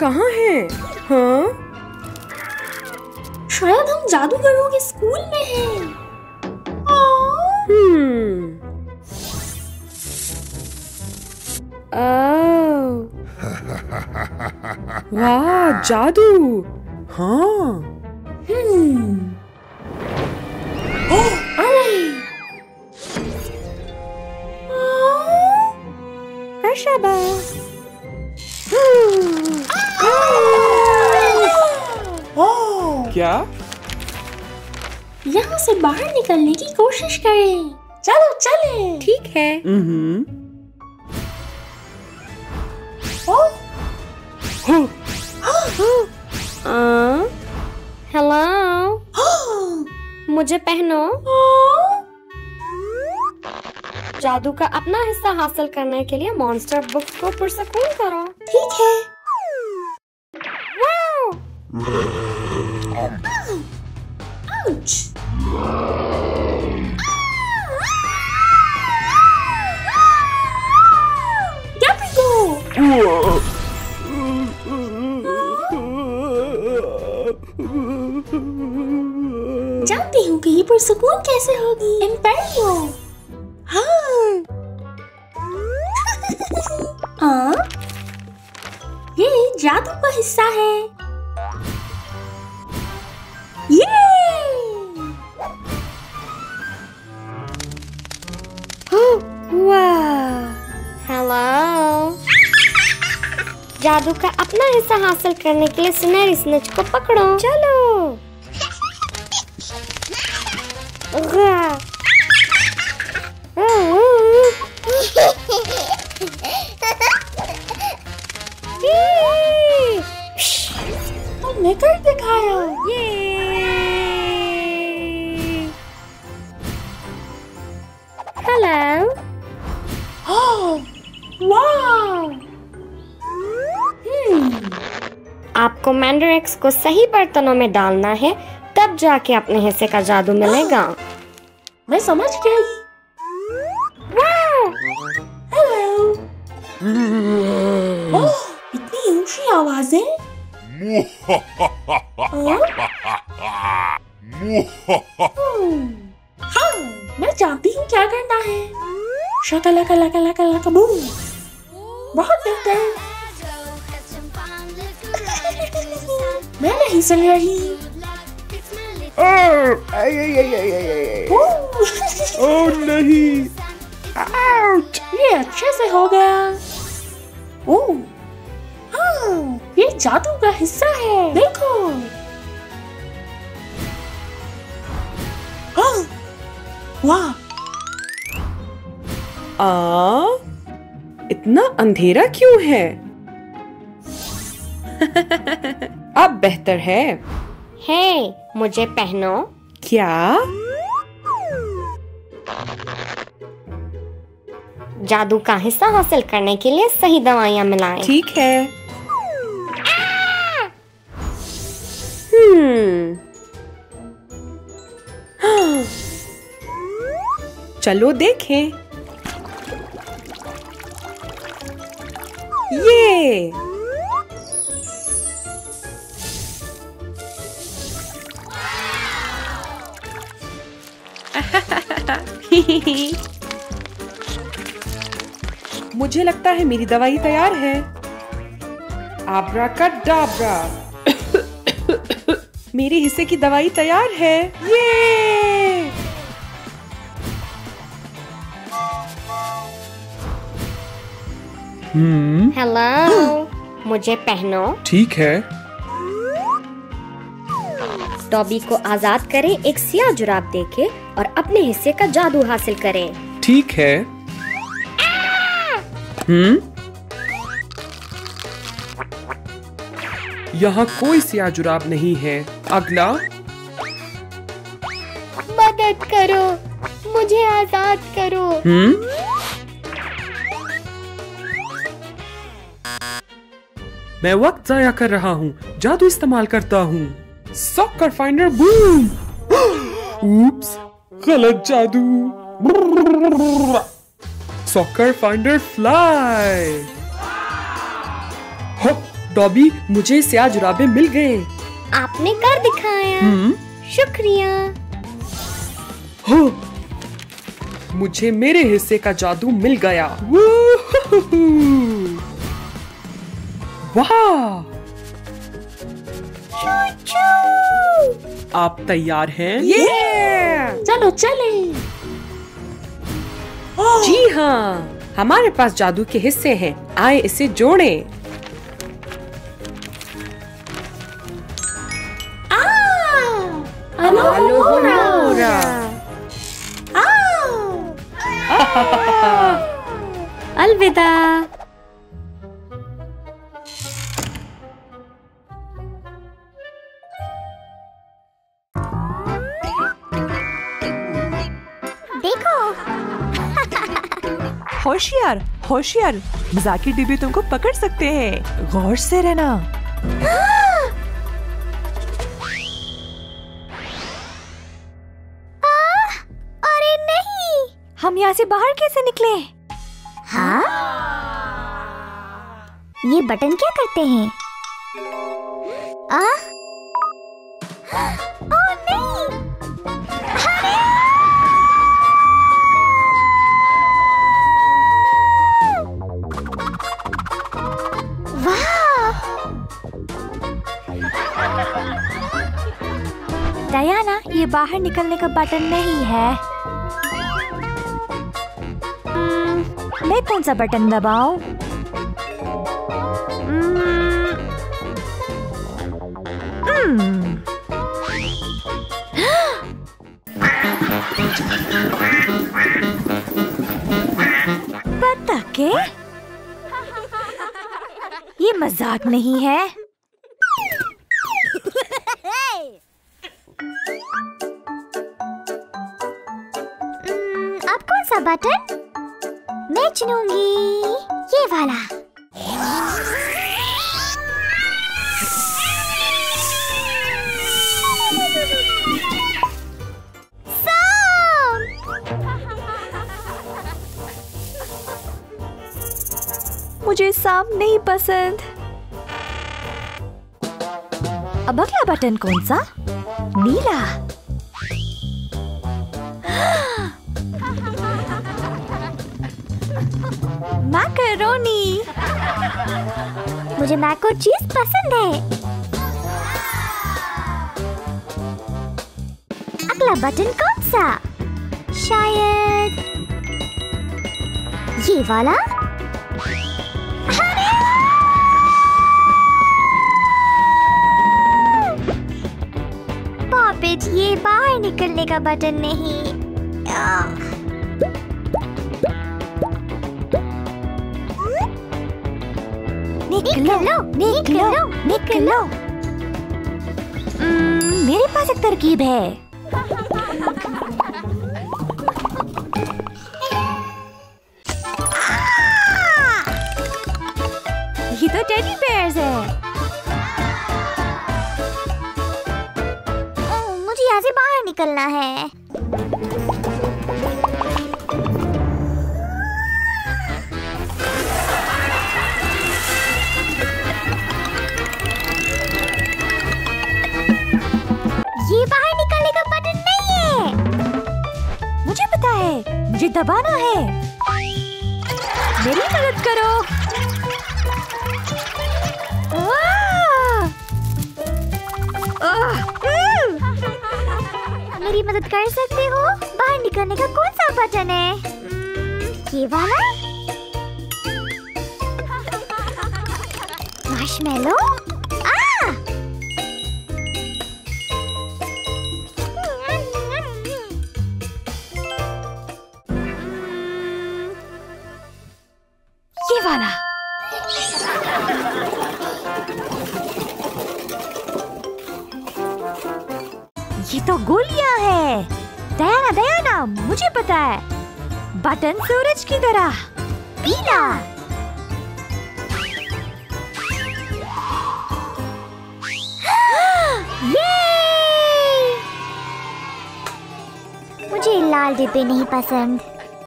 कहाँ है? हाँ? शायद हम जादूगरों के स्कूल में हैं। वाह, जादू। हाँ। क्या? यहाँ से बाहर निकलने की कोशिश करें। चलो चलें। ठीक है। हेलो, मुझे पहनो। जादू का अपना हिस्सा हासिल करने के लिए मॉन्स्टर बुक्स को पुरसकून करो। ठीक है। Ouch! जानती हूँ कि ये पुरसकून कैसे होगी। इम्पेरियो। हाँ। ये जादू का हिस्सा है। हेलो, जादू का अपना हिस्सा हासिल करने के लिए सुनहरी स्नेच को पकड़ो। चलो। हमने कर दिखाया। हेलो। वाह! आपको मैंडरेक्स को सही बर्तनों में डालना है, तब जाके अपने हिस्से का जादू मिलेगा। मैं समझ गई। हेलो। ओह, इतनी ऊंची आवाजें। हाँ, मैं जानती हूँ क्या करना है। शकलका लका लका लका बूम। बहुत बेहतर। मैं नहीं सुन रही। ओह नहीं। आउट। ये अच्छे से हो गया। ओह, हाँ, ये जादू का हिस्सा है। देखो। हाँ, वाह। इतना अंधेरा क्यों है? अब बेहतर है। हे, मुझे पहनो। क्या? जादू का हिस्सा हासिल करने के लिए सही दवाइयाँ मिलाएं। ठीक है। चलो देखें। ये मुझे लगता है मेरी दवाई तैयार है। आब्राकाडाब्रा। मेरे हिस्से की दवाई तैयार है। ये हेलो, मुझे पहनो। ठीक है। टॉबी को आजाद करें, एक सियाह जुराब देके और अपने हिस्से का जादू हासिल करें। ठीक है। यहाँ कोई सियाह जुराब नहीं है। अगला। मदद करो, मुझे आजाद करो। मैं वक्त जाया कर रहा हूँ, जादू इस्तेमाल करता हूँ। Soccer finder boom. ऊप्स, गलत जादू। Soccer finder fly. डॉबी, मुझे स्याह जुराबे मिल गए। आपने कर दिखाया। शुक्रिया। हो, मुझे मेरे हिस्से का जादू मिल गया। वूहूहू। वाह, आप तैयार हैं? चलो चले। जी हाँ, हमारे पास जादू के हिस्से हैं। आए इसे जोड़ें। अलोहोरा। अलविदा। देखो। होशियार होशियार, मजाक की डिब्बी तुमको पकड़ सकते हैं, गौर से रहना। अरे नहीं, हम यहाँ से बाहर कैसे निकले? हाँ? ये बटन क्या करते हैं? ओह नहीं! डायना, ये बाहर निकलने का बटन नहीं है। मैं कौन सा बटन दबाऊं? पता के? ये मजाक नहीं है। अब कौन सा बटन? मैं चुनूंगी ये वाला। मुझे सांप नहीं पसंद। अब अगला बटन कौन सा? नीला। मैकरोनी। मुझे मैक और चीज पसंद है। अगला बटन कौन सा? शायद ये वाला। पॉपेट, ये बाहर निकलने का बटन नहीं। निकलो, निकलो, निकलो। मेरे पास एक तरकीब है। ये तो टेडी बेयर्स है। मुझे यहाँ से बाहर निकलना है। ये बाहर निकलने का बटन नहीं है। मुझे पता है, मुझे दबाना है। मेरी मदद करो। मेरी मदद कर सकते हो? बाहर निकलने का कौन सा बटन है? ये वाला? मार्शमेलो? ये वाला। ये तो गोलियां है। डायना, डायना, मुझे पता है। बटन सूरज की तरह। पीला। ये! मुझे लाल डिब्बे नहीं पसंद।